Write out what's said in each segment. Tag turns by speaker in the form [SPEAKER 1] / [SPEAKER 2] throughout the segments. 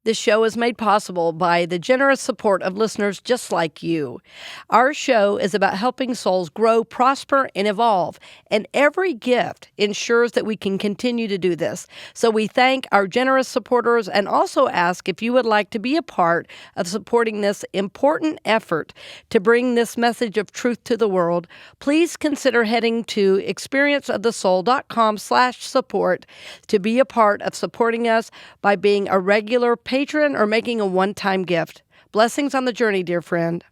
[SPEAKER 1] This show is made possible by the generous support of listeners just like you. Our show is about helping souls grow, prosper, and evolve, and every gift ensures that we can continue to do this. So we thank our generous supporters and also ask if you would like to be a part of supporting this important effort to bring this message of truth to the world. Please consider heading to experienceofthesoul.com/support to be a part of supporting us by being a regular patron or making a one-time gift. Blessings on the journey, dear friend.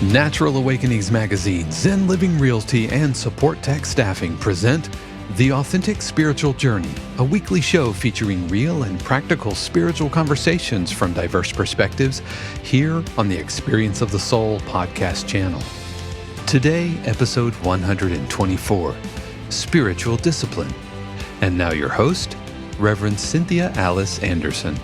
[SPEAKER 2] Natural Awakenings Magazine, Zen Living Realty, and Supportek Staffing present The Authentic Spiritual Journey, a weekly show featuring real and practical spiritual conversations from diverse perspectives here on the Experience of the Soul podcast channel. Today, episode 124, Spiritual Discipline. And now your host, Reverend Cynthia Alice Anderson.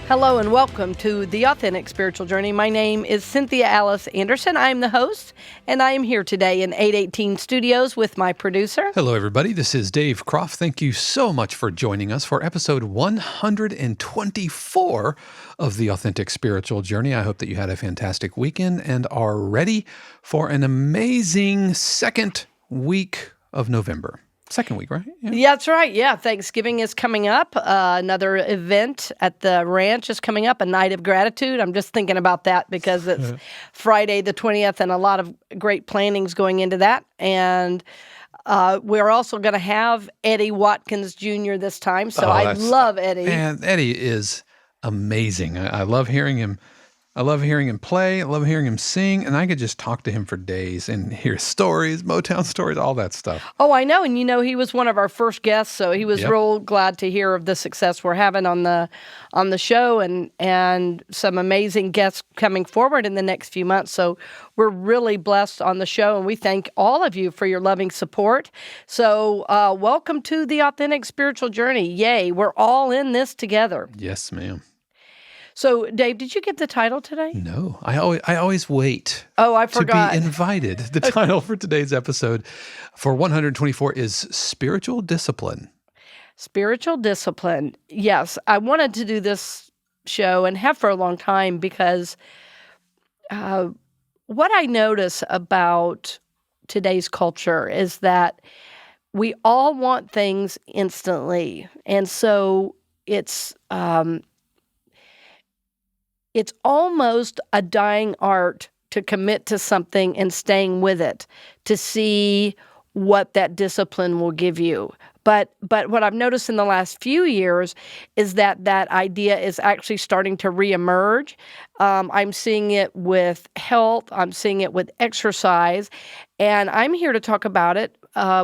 [SPEAKER 1] Hello and welcome to The Authentic Spiritual Journey. My name is Cynthia Alice Anderson. I am the host, and I am here today in 818 Studios with my producer.
[SPEAKER 2] Hello, everybody. This is Dave Croft. Thank you so much for joining us for episode 124 of The Authentic Spiritual Journey. I hope that you had a fantastic weekend and are ready for an amazing second week of November. Second week, right?
[SPEAKER 1] Yeah, that's right. Yeah, Thanksgiving is coming up. Another event at the ranch is coming up, a night of gratitude. I'm just thinking about that because it's Friday the 20th and a lot of great plannings going into that. And we're also going to have Eddie Watkins Jr. this time. So I love Eddie.
[SPEAKER 2] And Eddie is amazing. I love hearing him. I love hearing him play. I love hearing him sing. And I could just talk to him for days and hear stories, Motown stories, all that stuff.
[SPEAKER 1] Oh, I know. And he was one of our first guests, so he was real glad to hear of the success we're having on the show and some amazing guests coming forward in the next few months. So we're really blessed on the show, and we thank all of you for your loving support. So welcome to The Authentic Spiritual Journey. Yay, we're all in this together.
[SPEAKER 2] Yes, ma'am.
[SPEAKER 1] So, Dave, did you get the title today?
[SPEAKER 2] No, I always wait.
[SPEAKER 1] Oh, I forgot.
[SPEAKER 2] To be invited. The title for today's episode for 124 is Spiritual Discipline. Spiritual
[SPEAKER 1] Discipline. Yes, I wanted to do this show and have for a long time because what I notice about today's culture is that we all want things instantly. And so it's almost a dying art to commit to something and staying with it to see what that discipline will give you. But what I've noticed in the last few years is that idea is actually starting to reemerge. I'm seeing it with health. I'm seeing it with exercise. And I'm here to talk about it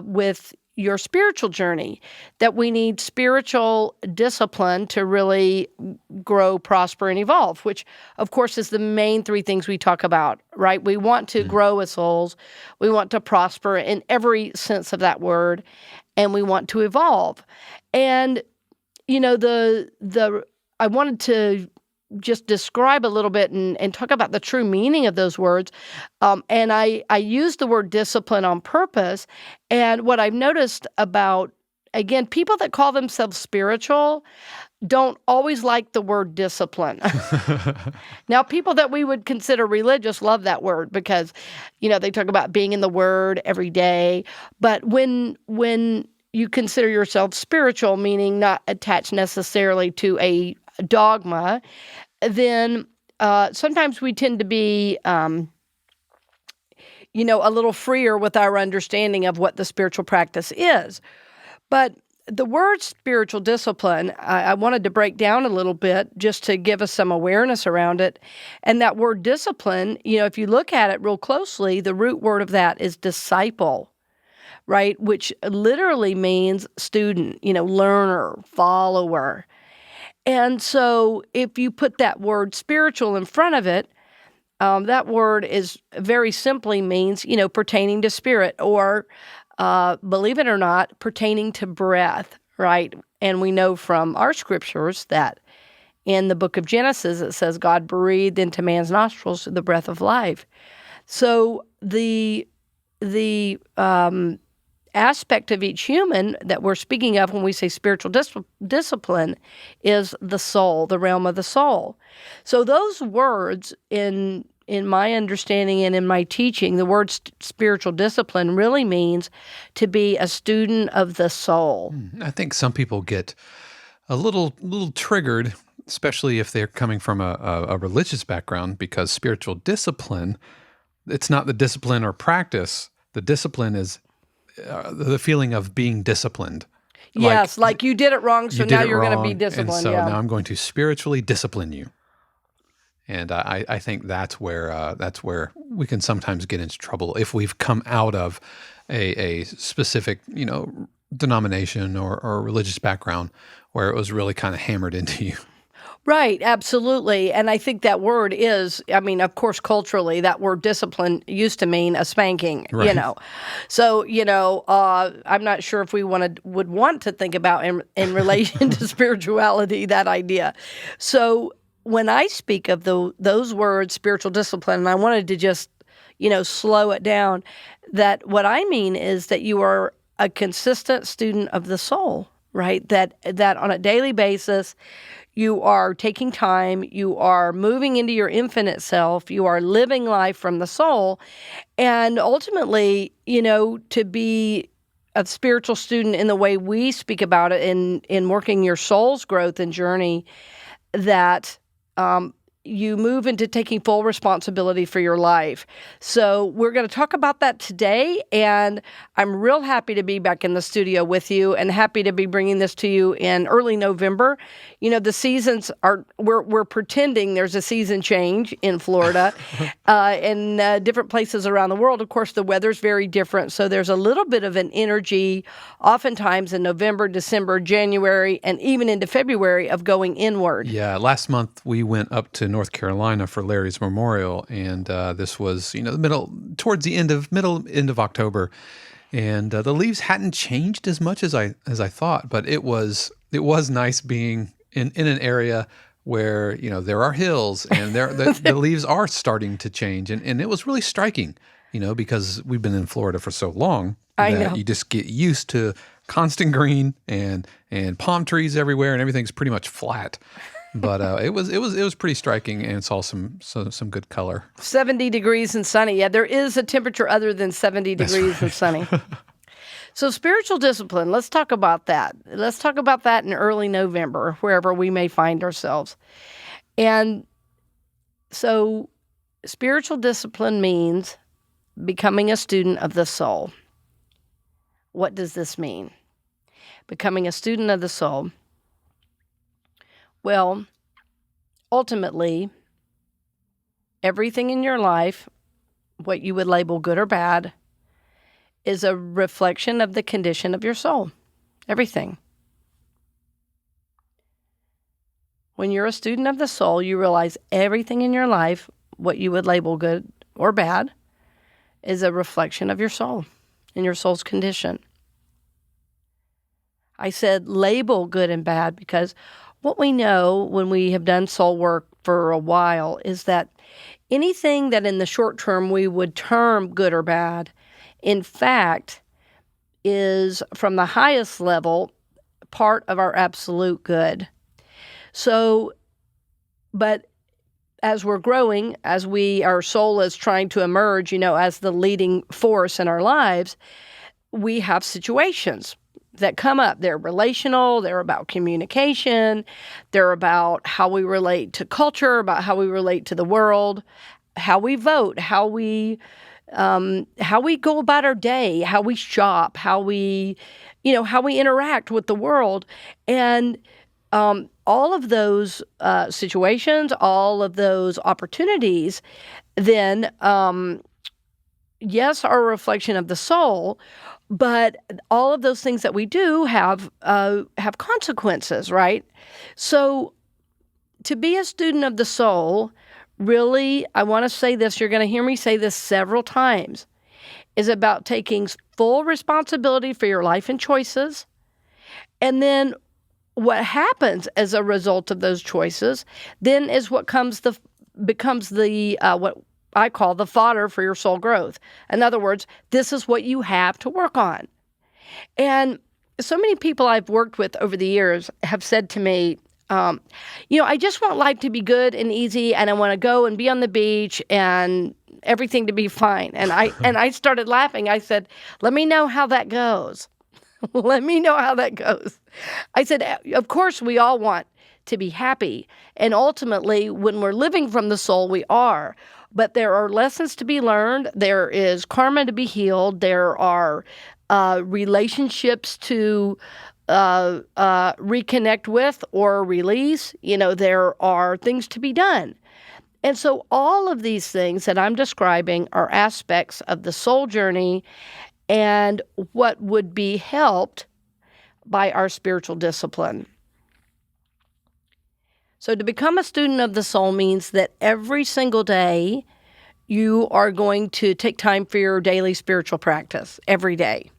[SPEAKER 1] with your spiritual journey, that we need spiritual discipline to really grow, prosper, and evolve, which, of course, is the main three things we talk about, right? We want to grow as souls. We want to prosper in every sense of that word, and we want to evolve. And, I wanted to just describe a little bit and talk about the true meaning of those words. And I use the word discipline on purpose. And what I've noticed about, again, people that call themselves spiritual don't always like the word discipline. Now, people that we would consider religious love that word because, they talk about being in the Word every day. But when you consider yourself spiritual, meaning not attached necessarily to a dogma, then sometimes we tend to be, a little freer with our understanding of what the spiritual practice is. But the word spiritual discipline, I wanted to break down a little bit just to give us some awareness around it. And that word discipline, if you look at it real closely, the root word of that is disciple, right? Which literally means student, learner, follower. And so if you put that word spiritual in front of it, that word is very simply means, pertaining to spirit or, believe it or not, pertaining to breath, right? And we know from our scriptures that in the book of Genesis, it says God breathed into man's nostrils the breath of life. So the aspect of each human that we're speaking of when we say spiritual discipline is the soul, the realm of the soul. So those words in my understanding and in my teaching, the word spiritual discipline really means to be a student of the soul.
[SPEAKER 2] I think some people get a little triggered, especially if they're coming from a religious background, because spiritual discipline, it's not the discipline or practice. The discipline is the feeling of being disciplined.
[SPEAKER 1] Yes, like you did it wrong, so now you're going to be
[SPEAKER 2] and
[SPEAKER 1] disciplined.
[SPEAKER 2] so now I'm going to spiritually discipline you. And I think that's where we can sometimes get into trouble if we've come out of a specific, denomination or religious background where it was really kind of hammered into you.
[SPEAKER 1] Right, absolutely. And I think that word is, of course, culturally, that word discipline used to mean a spanking,
[SPEAKER 2] Right.
[SPEAKER 1] So, I'm not sure if we would want to think about in relation to spirituality, that idea. So when I speak of those words, spiritual discipline, and I wanted to just, slow it down, that what I mean is that you are a consistent student of the soul, right? That on a daily basis, you are taking time, you are moving into your infinite self, you are living life from the soul, and ultimately, to be a spiritual student in the way we speak about it in working your soul's growth and journey, that you move into taking full responsibility for your life. So we're going to talk about that today, and I'm real happy to be back in the studio with you and happy to be bringing this to you in early November. The seasons we're pretending there's a season change in Florida and different places around the world. Of course, the weather's very different, so there's a little bit of an energy oftentimes in November, December, January, and even into February of going inward.
[SPEAKER 2] Yeah, last month we went up to North Carolina for Larry's memorial, and this was towards the end of October, and the leaves hadn't changed as much as I thought, but it was nice being in an area where there are hills and the leaves are starting to change, and it was really striking, because we've been in Florida for so long that you just get used to constant green and palm trees everywhere, and everything's pretty much flat. But it was pretty striking, and saw some good color.
[SPEAKER 1] 70 degrees and sunny. Yeah, there is a temperature other than 70 degrees and sunny. So spiritual discipline, let's talk about that. Let's talk about that in early November, wherever we may find ourselves. And so spiritual discipline means becoming a student of the soul. What does this mean? Becoming a student of the soul. Well, ultimately, everything in your life, what you would label good or bad, is a reflection of the condition of your soul. Everything. When you're a student of the soul, you realize everything in your life, what you would label good or bad, is a reflection of your soul and your soul's condition. I said label good and bad because what we know when we have done soul work for a while is that anything that in the short term we would term good or bad, in fact, is from the highest level part of our absolute good. So, but as we're growing, as our soul is trying to emerge, as the leading force in our lives, we have situations that come up. They're relational, they're about communication, they're about how we relate to culture, about how we relate to the world, how we vote, how we go about our day, how we shop, how we interact with the world. And all of those situations, all of those opportunities, then, yes, are a reflection of the soul, but all of those things that we do have consequences, right? So to be a student of the soul, really, I want to say this, you're going to hear me say this several times, is about taking full responsibility for your life and choices. And then what happens as a result of those choices then is what becomes the what I call the fodder for your soul growth. In other words, this is what you have to work on. And so many people I've worked with over the years have said to me, I just want life to be good and easy, and I want to go and be on the beach and everything to be fine. And I started laughing. I said, let me know how that goes. Let me know how that goes. I said, of course, we all want to be happy. And ultimately, when we're living from the soul, we are. But there are lessons to be learned. There is karma to be healed. There are relationships to reconnect with or release. There are things to be done. And so all of these things that I'm describing are aspects of the soul journey and what would be helped by our spiritual discipline. So to become a student of the soul means that every single day you are going to take time for your daily spiritual practice, every day.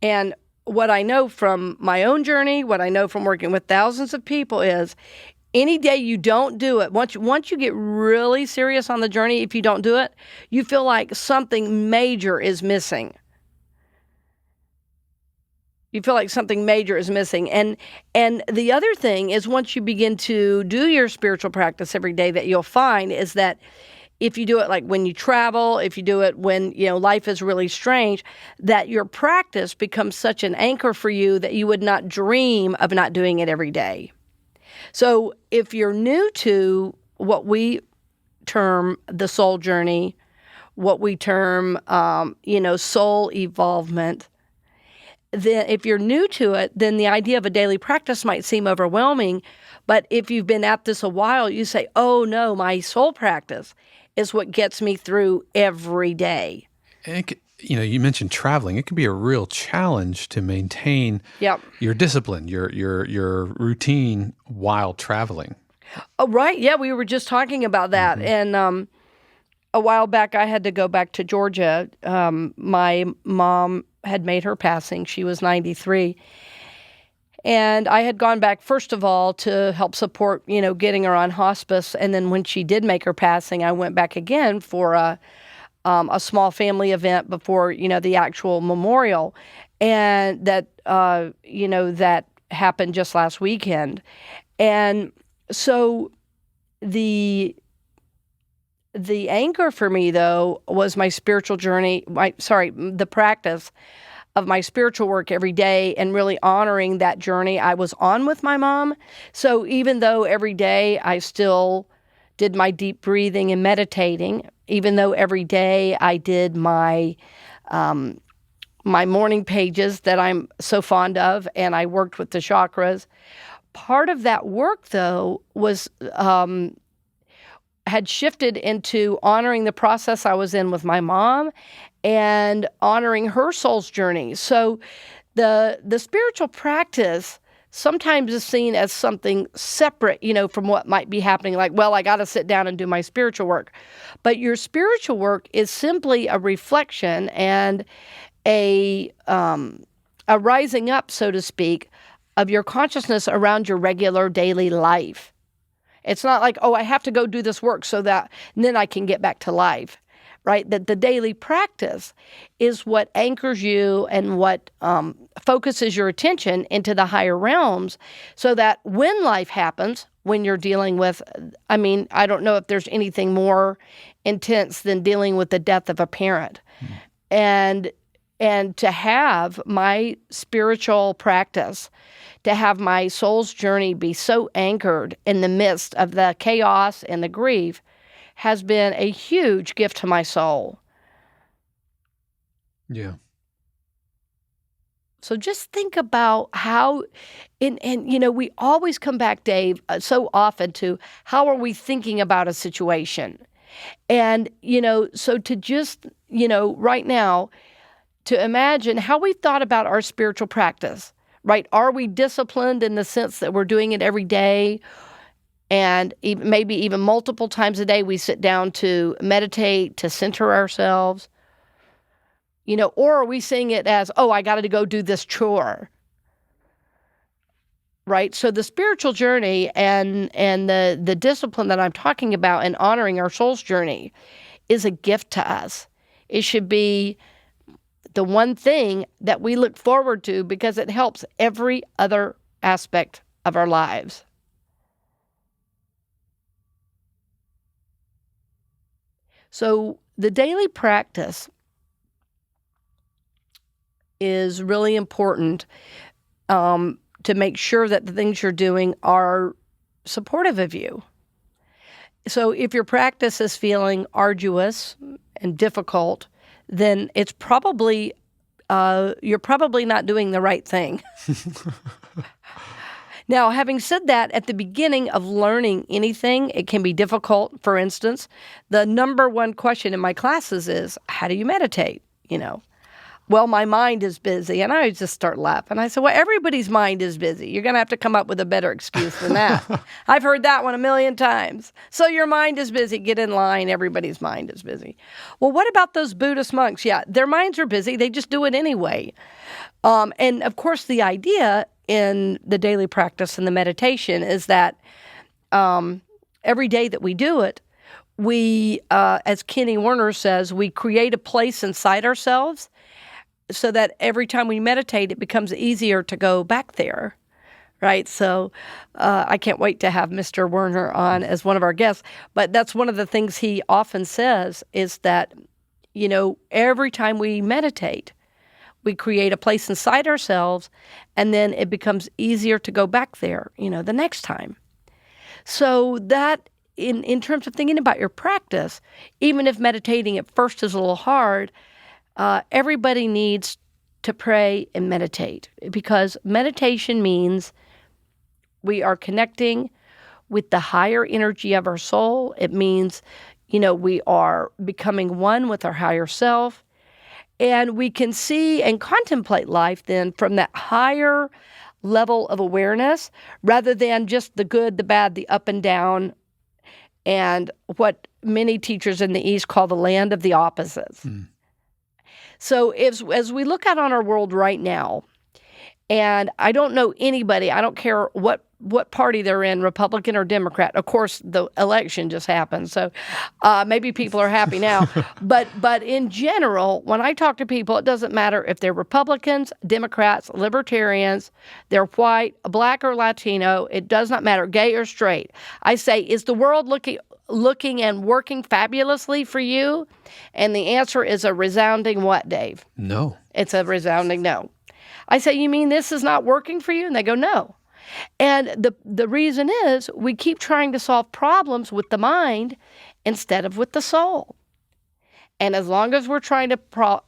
[SPEAKER 1] And what I know from my own journey, what I know from working with thousands of people is any day you don't do it, once you get really serious on the journey, if you don't do it, you feel like something major is missing. You feel like something major is missing. And the other thing is once you begin to do your spiritual practice every day that you'll find is that if you do it like when you travel, if you do it when, life is really strange, that your practice becomes such an anchor for you that you would not dream of not doing it every day. So if you're new to what we term the soul journey, what we term, soul evolvement, then if you're new to it, then the idea of a daily practice might seem overwhelming. But if you've been at this a while, you say, oh no, my soul practice is what gets me through every day.
[SPEAKER 2] And you mentioned traveling. It can be a real challenge to maintain your discipline, your routine while traveling.
[SPEAKER 1] Oh, right. Yeah, we were just talking about that. Mm-hmm. And a while back, I had to go back to Georgia. My mom had made her passing. She was 93. And I had gone back, first of all, to help support, getting her on hospice. And then when she did make her passing, I went back again for a small family event before, the actual memorial. And that, that happened just last weekend. And so the anchor for me, though, was my spiritual journey, the practice of my spiritual work every day and really honoring that journey I was on with my mom. So even though every day I still did my deep breathing and meditating, even though every day I did my morning pages that I'm so fond of, and I worked with the chakras, part of that work, though, was had shifted into honoring the process I was in with my mom and honoring her soul's journey. So the spiritual practice sometimes is seen as something separate, from what might be happening. Like, well, I got to sit down and do my spiritual work. But your spiritual work is simply a reflection and a rising up, so to speak, of your consciousness around your regular daily life. It's not like, oh, I have to go do this work so that then I can get back to life, right? That the daily practice is what anchors you and what focuses your attention into the higher realms so that when life happens, when you're dealing with, I don't know if there's anything more intense than dealing with the death of a parent. Mm. And to have my spiritual practice, to have my soul's journey be so anchored in the midst of the chaos and the grief has been a huge gift to my soul.
[SPEAKER 2] Yeah.
[SPEAKER 1] So just think about how, and we always come back, Dave, so often to how are we thinking about a situation? And, so to just, right now, to imagine how we thought about our spiritual practice, right? Are we disciplined in the sense that we're doing it every day? And maybe even multiple times a day we sit down to meditate, to center ourselves, or are we seeing it as, oh, I got to go do this chore, right? So the spiritual journey and the discipline that I'm talking about and honoring our soul's journey is a gift to us. It should be the one thing that we look forward to because it helps every other aspect of our lives. So the daily practice is really important to make sure that the things you're doing are supportive of you. So if your practice is feeling arduous and difficult, then it's probably you're probably not doing the right thing. Now, having said that, at the beginning of learning anything, it can be difficult. For instance, the number one question in my classes is, how do you meditate? Well, my mind is busy. And I just start laughing. I said, well, everybody's mind is busy. You're going to have to come up with a better excuse than that. I've heard that one a million times. So your mind is busy. Get in line. Everybody's mind is busy. Well, what about those Buddhist monks? Yeah, their minds are busy. They just do it anyway. And of course, the idea in the daily practice and the meditation is that every day that we do it, we, as Kenny Werner says, we create a place inside ourselves so that every time we meditate, it becomes easier to go back there, right? So I can't wait to have Mr. Werner on as one of our guests. But that's one of the things he often says is that, every time we meditate, we create a place inside ourselves, and then it becomes easier to go back there, the next time. So that, in terms of thinking about your practice, even if meditating at first is a little hard, everybody needs to pray and meditate, because meditation means we are connecting with the higher energy of our soul. It means, we are becoming one with our higher self. And we can see and contemplate life then from that higher level of awareness rather than just the good, the bad, the up and down, and what many teachers in the East call the land of the opposites. So as we look out on our world right now, and I don't know anybody, I don't care what party they're in, Republican or Democrat. Of course, the election just happened, so maybe people are happy now. But in general, when I talk to people, it doesn't matter if they're Republicans, Democrats, Libertarians, they're white, black or Latino. It does not matter, gay or straight. I say, is the world looking and working fabulously for you? And the answer is a resounding what, Dave?
[SPEAKER 2] No.
[SPEAKER 1] It's a resounding no. I say, you mean this is not working for you? And they go, no. And the reason is we keep trying to solve problems with the mind instead of with the soul. And as long as we're trying to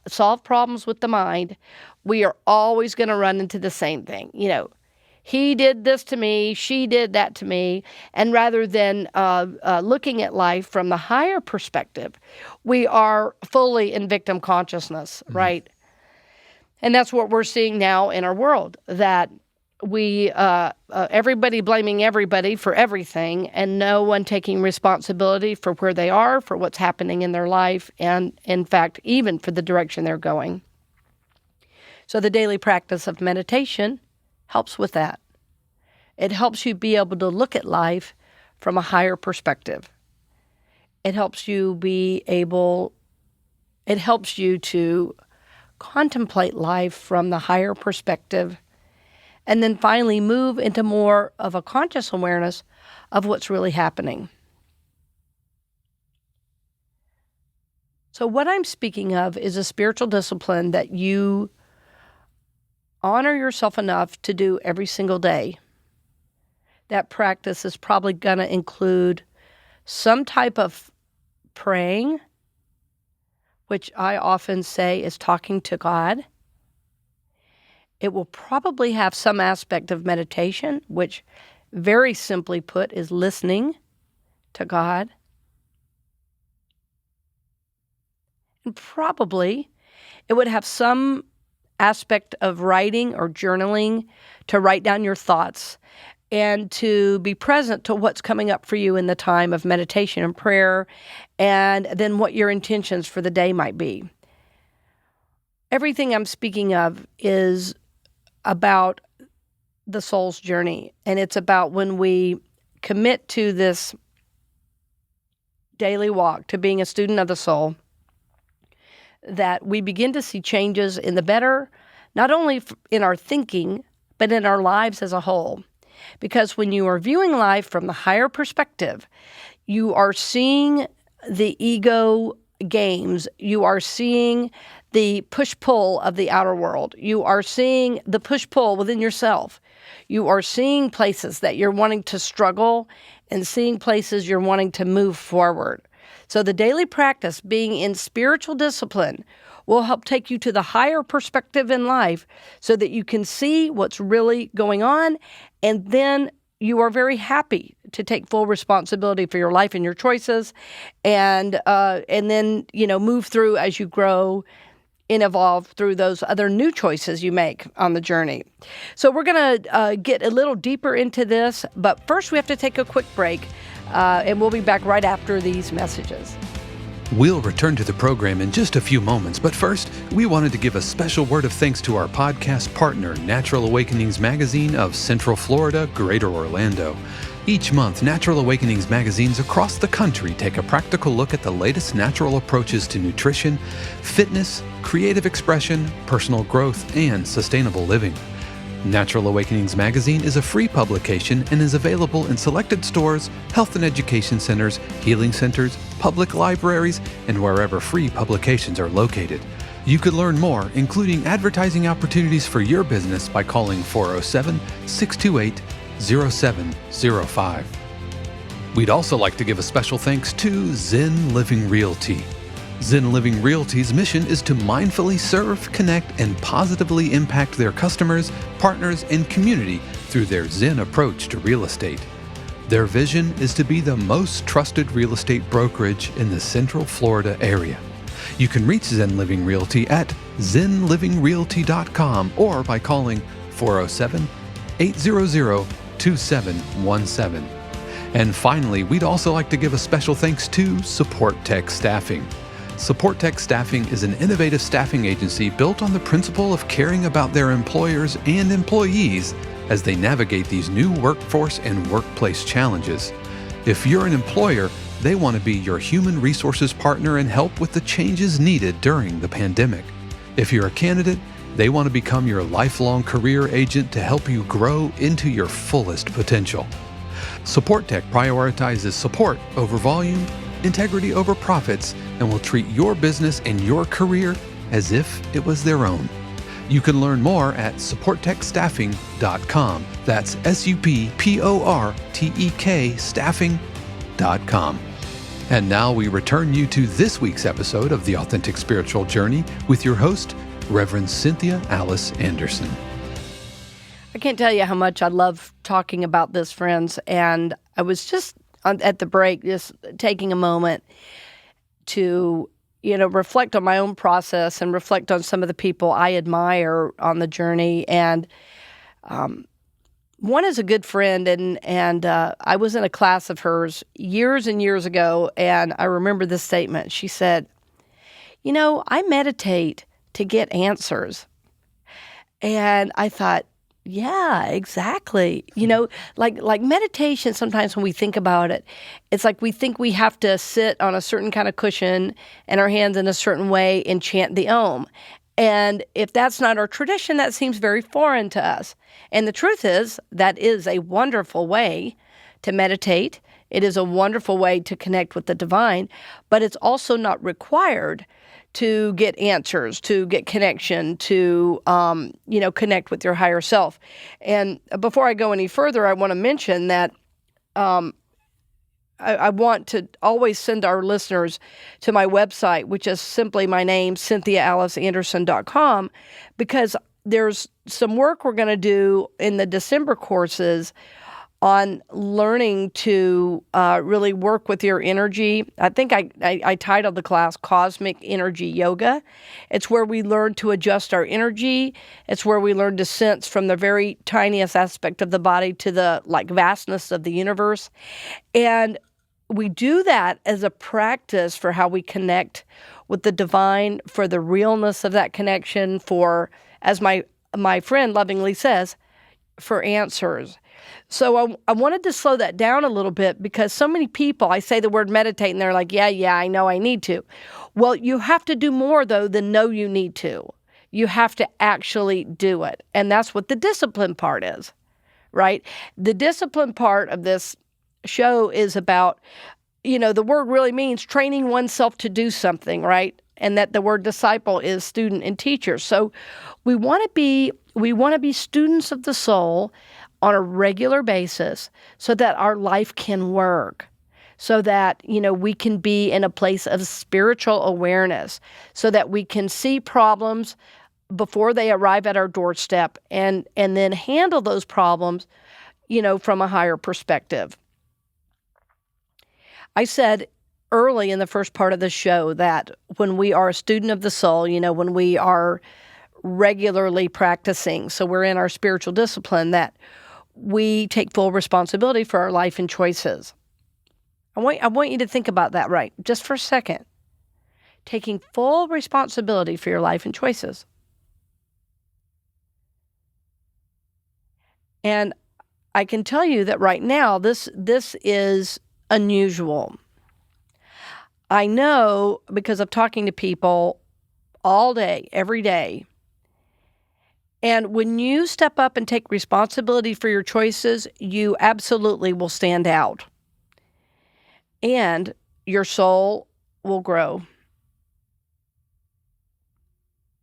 [SPEAKER 1] solve problems with the mind, we are always going to run into the same thing. He did this to me, she did that to me. And rather than looking at life from the higher perspective, we are fully in victim consciousness, right? And that's what we're seeing now in our world, that we everybody blaming everybody for everything and no one taking responsibility for where they are, for what's happening in their life, and in fact, even for the direction they're going. So the daily practice of meditation helps with that. It helps you be able to look at life from a higher perspective. It helps you to contemplate life from the higher perspective, and then finally move into more of a conscious awareness of what's really happening. So what I'm speaking of is a spiritual discipline that you honor yourself enough to do every single day. That practice is probably going to include some type of praying, which I often say is talking to God. It will probably have some aspect of meditation, which very simply put is listening to God. And probably it would have some aspect of writing or journaling to write down your thoughts and to be present to what's coming up for you in the time of meditation and prayer, and then what your intentions for the day might be. Everything I'm speaking of is about the soul's journey, and it's about when we commit to this daily walk, to being a student of the soul, that we begin to see changes in the better, not only in our thinking, but in our lives as a whole. Because when you are viewing life from the higher perspective, you are seeing the ego games. You are seeing the push-pull of the outer world. You are seeing the push-pull within yourself. You are seeing places that you're wanting to struggle and seeing places you're wanting to move forward. So the daily practice, being in spiritual discipline, will help take you to the higher perspective in life so that you can see what's really going on, and then you are very happy to take full responsibility for your life and your choices, and then move through as you grow and evolve through those other new choices you make on the journey. So we're going to get a little deeper into this, but first we have to take a quick break, and we'll be back right after these messages.
[SPEAKER 2] We'll return to the program in just a few moments, but first, we wanted to give a special word of thanks to our podcast partner, Natural Awakenings Magazine of Central Florida, Greater Orlando. Each month, Natural Awakenings magazines across the country take a practical look at the latest natural approaches to nutrition, fitness, creative expression, personal growth, and sustainable living. Natural Awakenings magazine is a free publication and is available in selected stores, health and education centers, healing centers, public libraries, and wherever free publications are located. You could learn more, including advertising opportunities for your business, by calling 407-628-0705. We'd also like to give a special thanks to Zen Living Realty. Zen Living Realty's mission is to mindfully serve, connect, and positively impact their customers, partners, and community through their Zen approach to real estate. Their vision is to be the most trusted real estate brokerage in the Central Florida area. You can reach Zen Living Realty at zenlivingrealty.com or by calling 407-800-2717. And finally, we'd also like to give a special thanks to Supportek Staffing. Supportek Staffing is an innovative staffing agency built on the principle of caring about their employers and employees as they navigate these new workforce and workplace challenges. If you're an employer, they want to be your human resources partner and help with the changes needed during the pandemic. If you're a candidate, they want to become your lifelong career agent to help you grow into your fullest potential. Supportek prioritizes support over volume, integrity over profits, and will treat your business and your career as if it was their own. You can learn more at supportekstaffing.com. That's SUPPORTEK staffing.com. And now we return you to this week's episode of The Authentic Spiritual Journey with your host, Reverend Cynthia Alice Anderson.
[SPEAKER 1] I can't tell you how much I love talking about this, friends, and I was just at the break, just taking a moment to, reflect on my own process and reflect on some of the people I admire on the journey. And one is a good friend, and I was in a class of hers years and years ago, and I remember this statement. She said, I meditate to get answers. And I thought, yeah, exactly. Like meditation, sometimes when we think about it, it's like we think we have to sit on a certain kind of cushion and our hands in a certain way and chant the Om. And if that's not our tradition, that seems very foreign to us. And the truth is, that is a wonderful way to meditate. It is a wonderful way to connect with the divine, but it's also not required to get answers, to get connection, to, connect with your higher self. And before I go any further, I want to mention that I want to always send our listeners to my website, which is simply my name, CynthiaAliceAnderson.com, because there's some work we're going to do in the December courses on learning to really work with your energy. I think I titled the class Cosmic Energy Yoga. It's where we learn to adjust our energy. It's where we learn to sense from the very tiniest aspect of the body to the vastness of the universe. And we do that as a practice for how we connect with the divine, for the realness of that connection, for, as my friend lovingly says, for answers. So I wanted to slow that down a little bit because so many people, I say the word meditate and they're like, yeah, I know I need to. Well, you have to do more though than know you need to. You have to actually do it. And that's what the discipline part is, right? The discipline part of this show is about, the word really means training oneself to do something, right? And that the word disciple is student and teacher. So we want to be students of the soul on a regular basis so that our life can work, so that, we can be in a place of spiritual awareness, so that we can see problems before they arrive at our doorstep and then handle those problems, from a higher perspective. I said early in the first part of the show that when we are a student of the soul, when we are regularly practicing, so we're in our spiritual discipline, that we take full responsibility for our life and choices. I want you to think about that right just for a second. Taking full responsibility for your life and choices. And I can tell you that right now, this is unusual. I know because of talking to people all day, every day. And when you step up and take responsibility for your choices, you absolutely will stand out. And your soul will grow.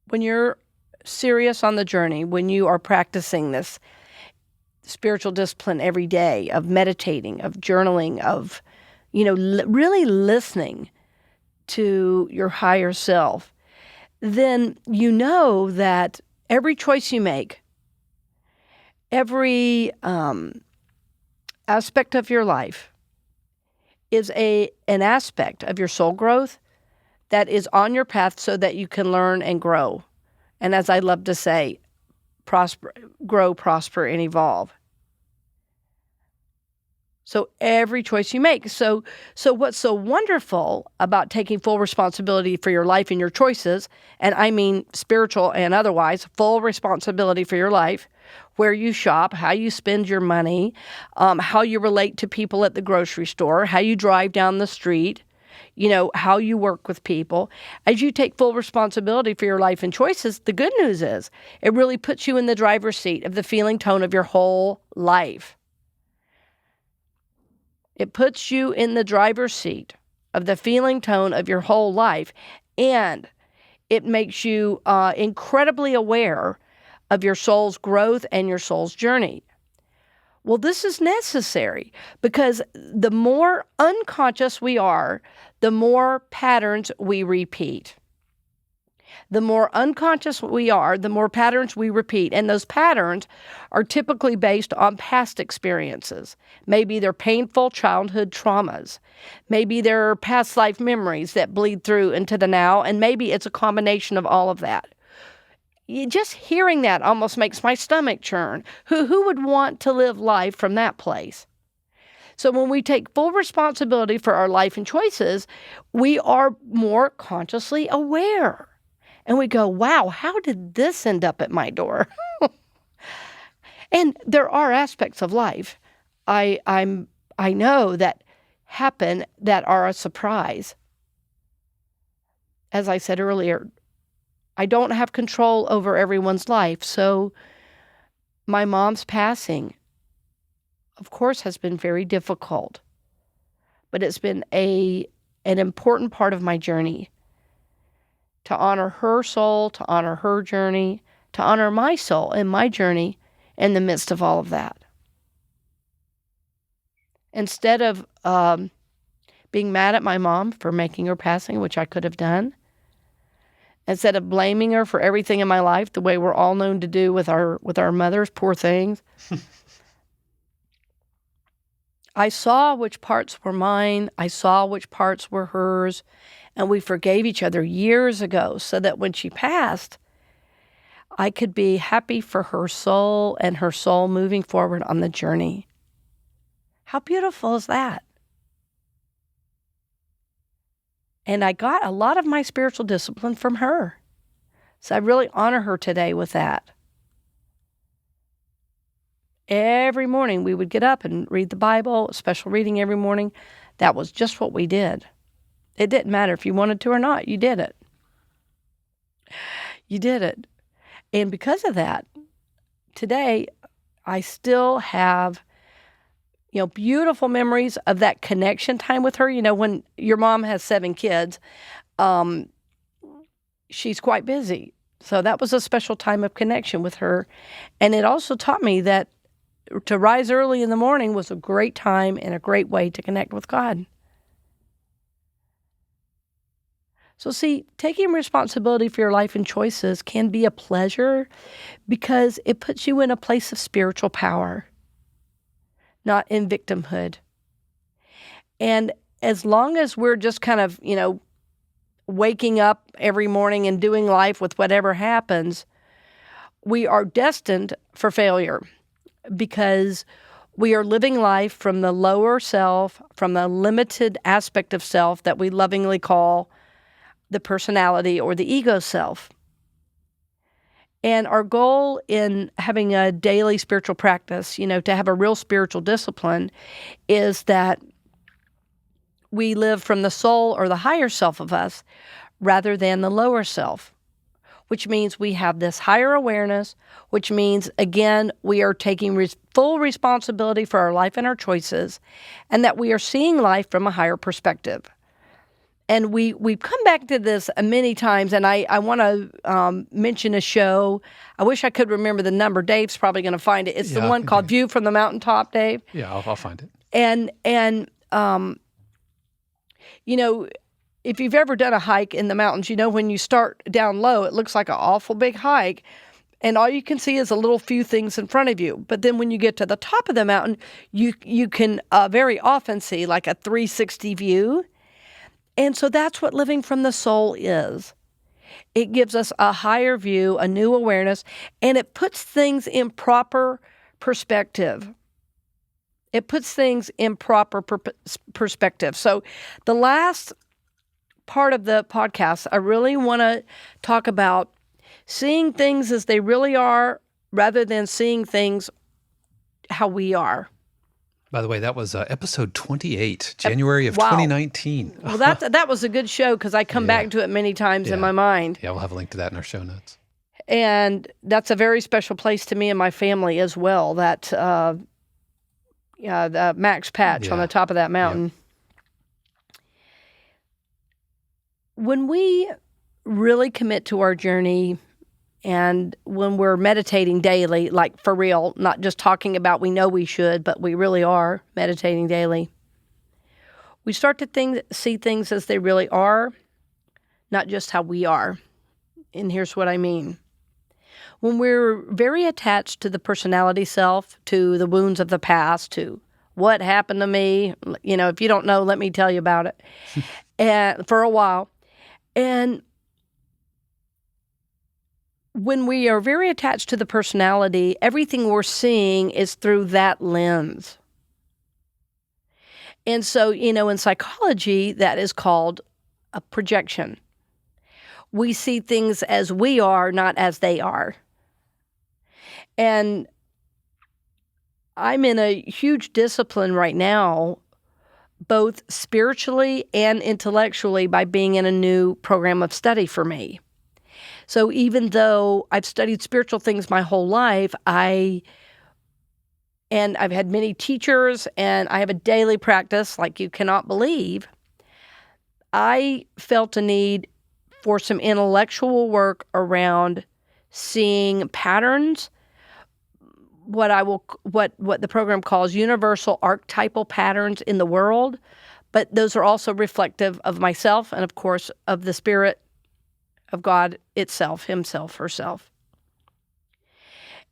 [SPEAKER 1] When you're serious on the journey, when you are practicing this spiritual discipline every day of meditating, of journaling, of, really listening to your higher self, then you know that every choice you make, every aspect of your life is an aspect of your soul growth that is on your path so that you can learn and grow. And as I love to say, grow, prosper, and evolve. So every choice you make. So what's so wonderful about taking full responsibility for your life and your choices, and I mean spiritual and otherwise, full responsibility for your life, where you shop, how you spend your money, how you relate to people at the grocery store, how you drive down the street, how you work with people. As you take full responsibility for your life and choices, the good news is it really puts you in the driver's seat of the feeling tone of your whole life. It puts you in the driver's seat of the feeling tone of your whole life, and it makes you incredibly aware of your soul's growth and your soul's journey. Well, this is necessary because the more unconscious we are, the more patterns we repeat. The more unconscious we are, the more patterns we repeat. And those patterns are typically based on past experiences. Maybe they're painful childhood traumas. Maybe they're past life memories that bleed through into the now. And maybe it's a combination of all of that. Just hearing that almost makes my stomach churn. Who would want to live life from that place? So when we take full responsibility for our life and choices, we are more consciously aware. And we go, wow, how did this end up at my door? And there are aspects of life I know that happen that are a surprise. As I said earlier, I don't have control over everyone's life. So my mom's passing, of course, has been very difficult. But it's been an important part of my journey. To honor her soul, to honor her journey, to honor my soul and my journey in the midst of all of that. Instead of being mad at my mom for making her passing, which I could have done, instead of blaming her for everything in my life, the way we're all known to do with our mothers, poor things, I saw which parts were mine. I saw which parts were hers. And we forgave each other years ago so that when she passed, I could be happy for her soul and her soul moving forward on the journey. How beautiful is that? And I got a lot of my spiritual discipline from her. So I really honor her today with that. Every morning we would get up and read the Bible, special reading every morning. That was just what we did. It didn't matter if you wanted to or not. You did it. You did it. And because of that, today I still have, beautiful memories of that connection time with her. When your mom has 7 kids, she's quite busy. So that was a special time of connection with her. And it also taught me that to rise early in the morning was a great time and a great way to connect with God. So see, taking responsibility for your life and choices can be a pleasure because it puts you in a place of spiritual power, not in victimhood. And as long as we're just kind of, waking up every morning and doing life with whatever happens, we are destined for failure because we are living life from the lower self, from the limited aspect of self that we lovingly call the personality or the ego self. And our goal in having a daily spiritual practice, to have a real spiritual discipline, is that we live from the soul or the higher self of us rather than the lower self, which means we have this higher awareness, which means, again, we are taking full responsibility for our life and our choices, and that we are seeing life from a higher perspective. And we've come back to this many times, and I want to mention a show. I wish I could remember the number. Dave's probably going to find it. It's the one called View from the Mountaintop, Dave.
[SPEAKER 2] Yeah, I'll find it.
[SPEAKER 1] And if you've ever done a hike in the mountains, when you start down low, it looks like an awful big hike, and all you can see is a little few things in front of you. But then when you get to the top of the mountain, you can very often see like a 360 view. And so that's what living from the soul is. It gives us a higher view, a new awareness, and it puts things in proper perspective. It puts things in proper perspective. So the last part of the podcast, I really want to talk about seeing things as they really are rather than seeing things how we are.
[SPEAKER 2] By the way, that was episode 28, January of
[SPEAKER 1] Wow.
[SPEAKER 2] 2019.
[SPEAKER 1] Well, that was a good show because I come back to it many times in my mind.
[SPEAKER 2] Yeah, we'll have a link to that in our show notes.
[SPEAKER 1] And that's a very special place to me and my family as well, that the Max Patch on the top of that mountain. Yeah. When we really commit to our journey and when we're meditating daily, like for real, not just talking about we know we should, but we really are meditating daily, we start to see things as they really are, not just how we are. And here's what I mean. When we're very attached to the personality self, to the wounds of the past, to what happened to me, if you don't know, let me tell you about it, and for a while. And when we are very attached to the personality, everything we're seeing is through that lens. And so, in psychology, that is called a projection. We see things as we are, not as they are. And I'm in a huge discipline right now, both spiritually and intellectually, by being in a new program of study for me. So even though I've studied spiritual things my whole life, I've had many teachers and I have a daily practice like you cannot believe, I felt a need for some intellectual work around seeing patterns, what the program calls universal archetypal patterns in the world, but those are also reflective of myself and, of course, of the Spirit of God itself, Himself, herself.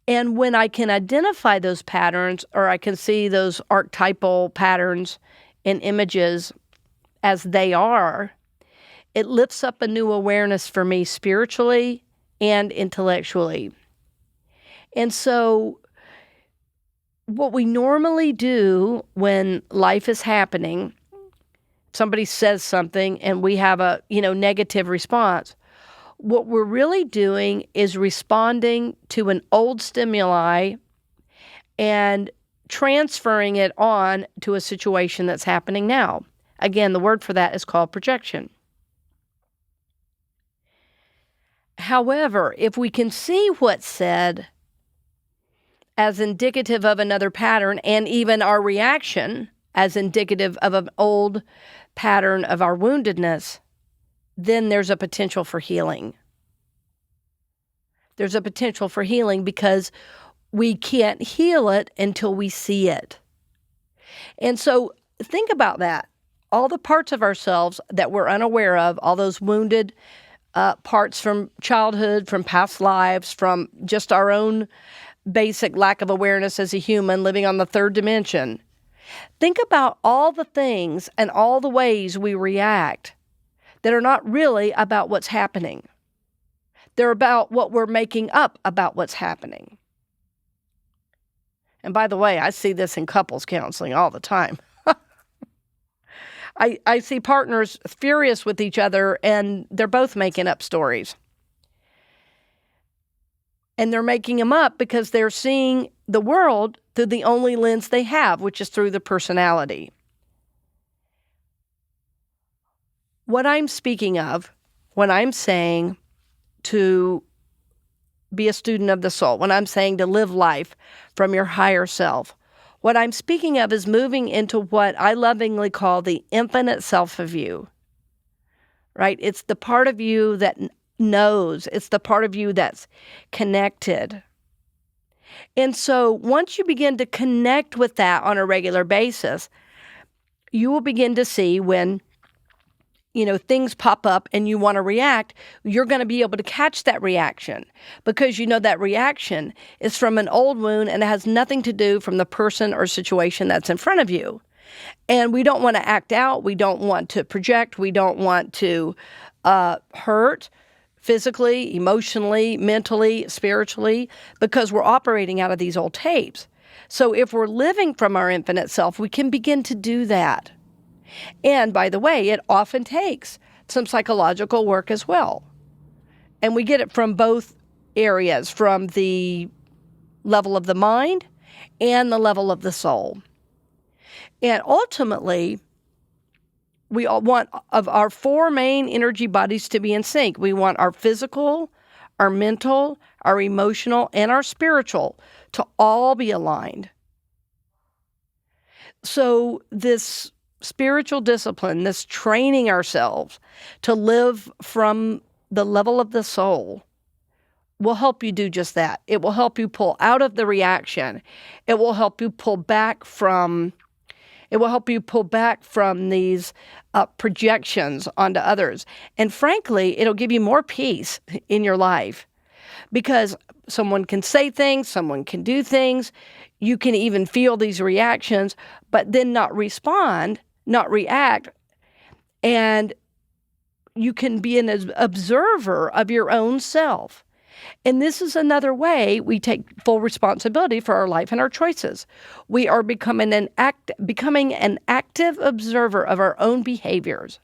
[SPEAKER 1] And when I can identify those patterns, or I can see those archetypal patterns in images as they are, it lifts up a new awareness for me spiritually and intellectually. And so what we normally do when life is happening, somebody says something and we have a, negative response. What we're really doing is responding to an old stimuli and transferring it on to a situation that's happening now. Again, the word for that is called projection. However, if we can see what's said as indicative of another pattern, and even our reaction as indicative of an old pattern of our woundedness, then there's a potential for healing. There's a potential for healing because we can't heal it until we see it. And so think about that. All the parts of ourselves that we're unaware of, all those wounded parts from childhood, from past lives, from just our own basic lack of awareness as a human living on the third dimension. Think about all the things and all the ways we react that are not really about what's happening. They're about what we're making up about what's happening. And by the way, I see this in couples counseling all the time. I see partners furious with each other, and they're both making up stories. And they're making them up because they're seeing the world through the only lens they have, which is through the personality. What I'm speaking of when I'm saying to be a student of the soul, when I'm saying to live life from your higher self, what I'm speaking of is moving into what I lovingly call the infinite self of you, right? It's the part of you that knows. It's the part of you that's connected. And so once you begin to connect with that on a regular basis, you will begin to see when things pop up and you want to react, you're going to be able to catch that reaction because that reaction is from an old wound and it has nothing to do from the person or situation that's in front of you. And we don't want to act out. We don't want to project. We don't want to hurt physically, emotionally, mentally, spiritually, because we're operating out of these old tapes. So if we're living from our infinite self, we can begin to do that. And by the way, it often takes some psychological work as well. And we get it from both areas, from the level of the mind and the level of the soul. And ultimately, we all want of our four main energy bodies to be in sync. We want our physical, our mental, our emotional, and our spiritual to all be aligned. So this spiritual discipline, this training ourselves to live from the level of the soul, will help you do just that. It will help you pull out of the reaction. It will help you pull back from these projections onto others. And frankly, it'll give you more peace in your life because someone can say things, someone can do things. You can even feel these reactions, but then not respond, not react. And you can be an observer of your own self. And this is another way we take full responsibility for our life and our choices. We are becoming an active observer of our own behaviors,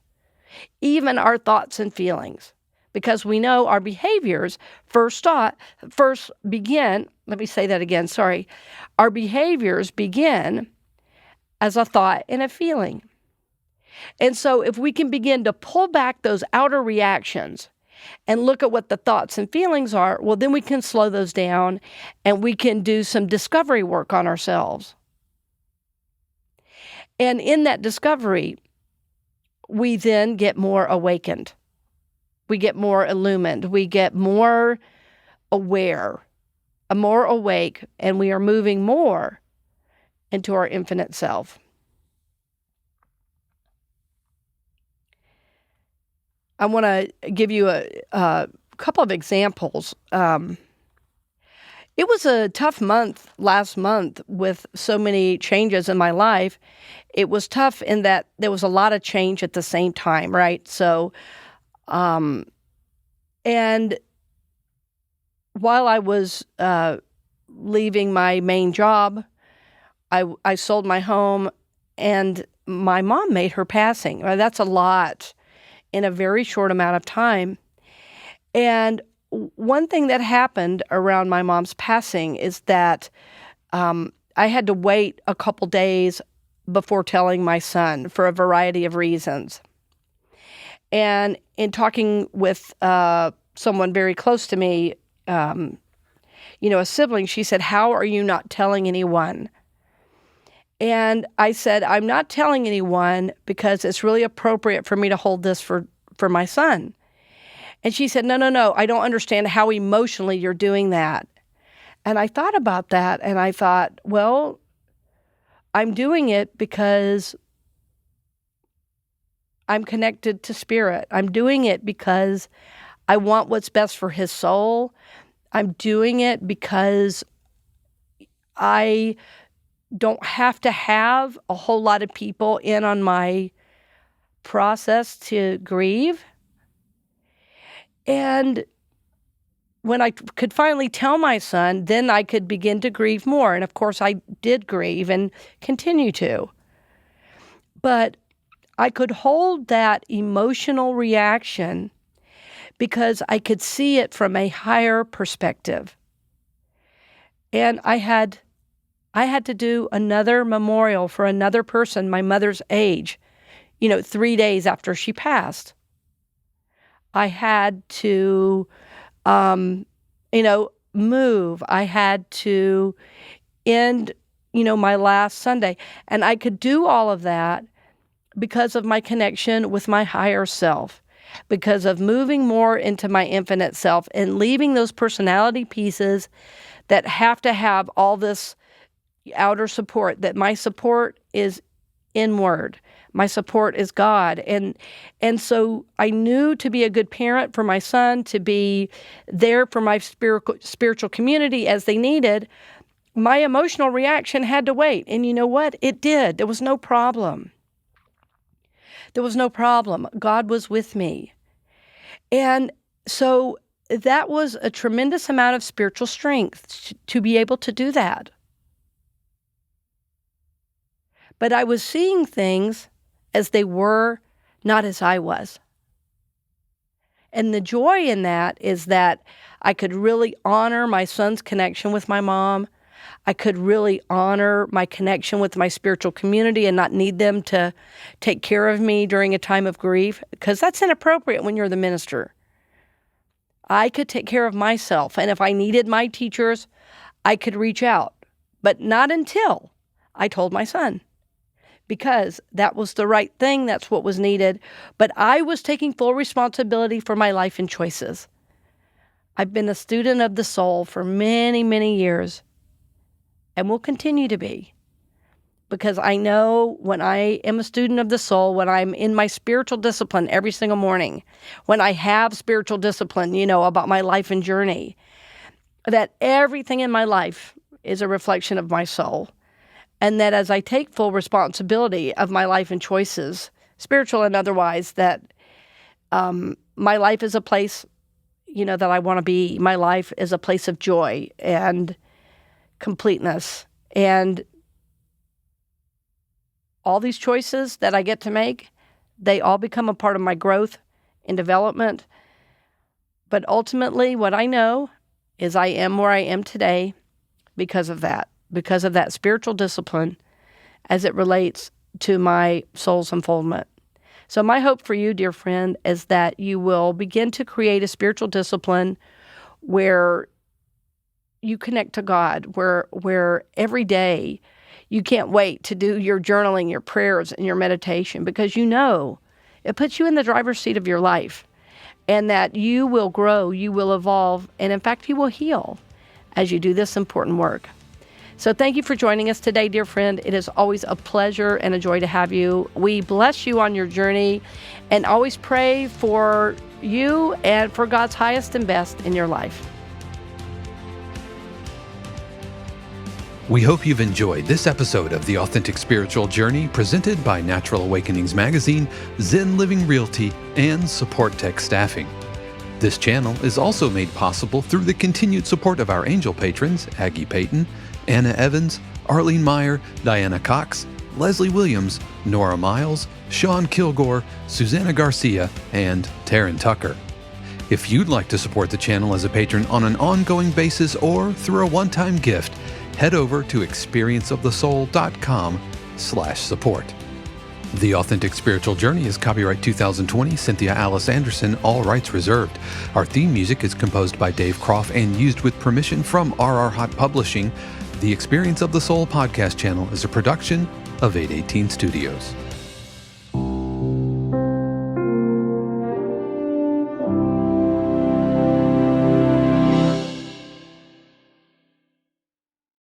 [SPEAKER 1] even our thoughts and feelings, because we know our behaviors our behaviors begin as a thought and a feeling. And so if we can begin to pull back those outer reactions and look at what the thoughts and feelings are, well, then we can slow those down and we can do some discovery work on ourselves. And in that discovery, we then get more awakened. We get more illumined. We get more aware, more awake, and we are moving more into our infinite self. I want to give you a couple of examples. It was a tough month last month with so many changes in my life. It was tough in that there was a lot of change at the same time, right? So, and while I was leaving my main job, I sold my home, and my mom made her passing. That's a lot in a very short amount of time. And one thing that happened around my mom's passing is that I had to wait a couple days before telling my son for a variety of reasons. And in talking with someone very close to me, a sibling, she said, "How are you not telling anyone?" And I said, "I'm not telling anyone because it's really appropriate for me to hold this for my son." And she said, No, I don't understand how emotionally you're doing that." And I thought about that, and I thought, well, I'm doing it because I'm connected to spirit. I'm doing it because I want what's best for his soul. I'm doing it because I don't have to have a whole lot of people in on my process to grieve. And when I could finally tell my son, then I could begin to grieve more. And of course, I did grieve and continue to. But I could hold that emotional reaction because I could see it from a higher perspective. And I had to do another memorial for another person my mother's age, 3 days after she passed. I had to move. I had to end, my last Sunday. And I could do all of that because of my connection with my higher self, because of moving more into my infinite self and leaving those personality pieces that have to have all this outer support, that my support is inward. My support is God. And so I knew to be a good parent for my son, to be there for my spiritual community as they needed, my emotional reaction had to wait. And you know what? It did. There was no problem. There was no problem. God was with me. And so that was a tremendous amount of spiritual strength to be able to do that. But I was seeing things as they were, not as I was. And the joy in that is that I could really honor my son's connection with my mom. I could really honor my connection with my spiritual community and not need them to take care of me during a time of grief, because that's inappropriate when you're the minister. I could take care of myself, and if I needed my teachers, I could reach out, but not until I told my son. Because that was the right thing, that's what was needed. But I was taking full responsibility for my life and choices. I've been a student of the soul for many, many years, and will continue to be. Because I know when I am a student of the soul, when I'm in my spiritual discipline every single morning, when I have spiritual discipline, about my life and journey, that everything in my life is a reflection of my soul. And that as I take full responsibility of my life and choices, spiritual and otherwise, that my life is a place, that I want to be. My life is a place of joy and completeness. And all these choices that I get to make, they all become a part of my growth and development. But ultimately, what I know is I am where I am today because of that spiritual discipline as it relates to my soul's unfoldment. So my hope for you, dear friend, is that you will begin to create a spiritual discipline where you connect to God, where every day you can't wait to do your journaling, your prayers, and your meditation, because it puts you in the driver's seat of your life, and that you will grow, you will evolve, and in fact, you will heal as you do this important work. So thank you for joining us today, dear friend. It is always a pleasure and a joy to have you. We bless you on your journey and always pray for you and for God's highest and best in your life.
[SPEAKER 2] We hope you've enjoyed this episode of The Authentic Spiritual Journey, presented by Natural Awakenings Magazine, Zen Living Realty, and Supportek Staffing. This channel is also made possible through the continued support of our angel patrons, Aggie Payton, Anna Evans, Arlene Meyer, Diana Cox, Leslie Williams, Nora Miles, Sean Kilgore, Susanna Garcia, and Taryn Tucker. If you'd like to support the channel as a patron on an ongoing basis or through a one-time gift, head over to experienceofthesoul.com/support. The Authentic Spiritual Journey is copyright 2020, Cynthia Alice Anderson, all rights reserved. Our theme music is composed by Dave Croft and used with permission from RR Hot Publishing. The Experience of the Soul podcast channel is a production of 818 Studios.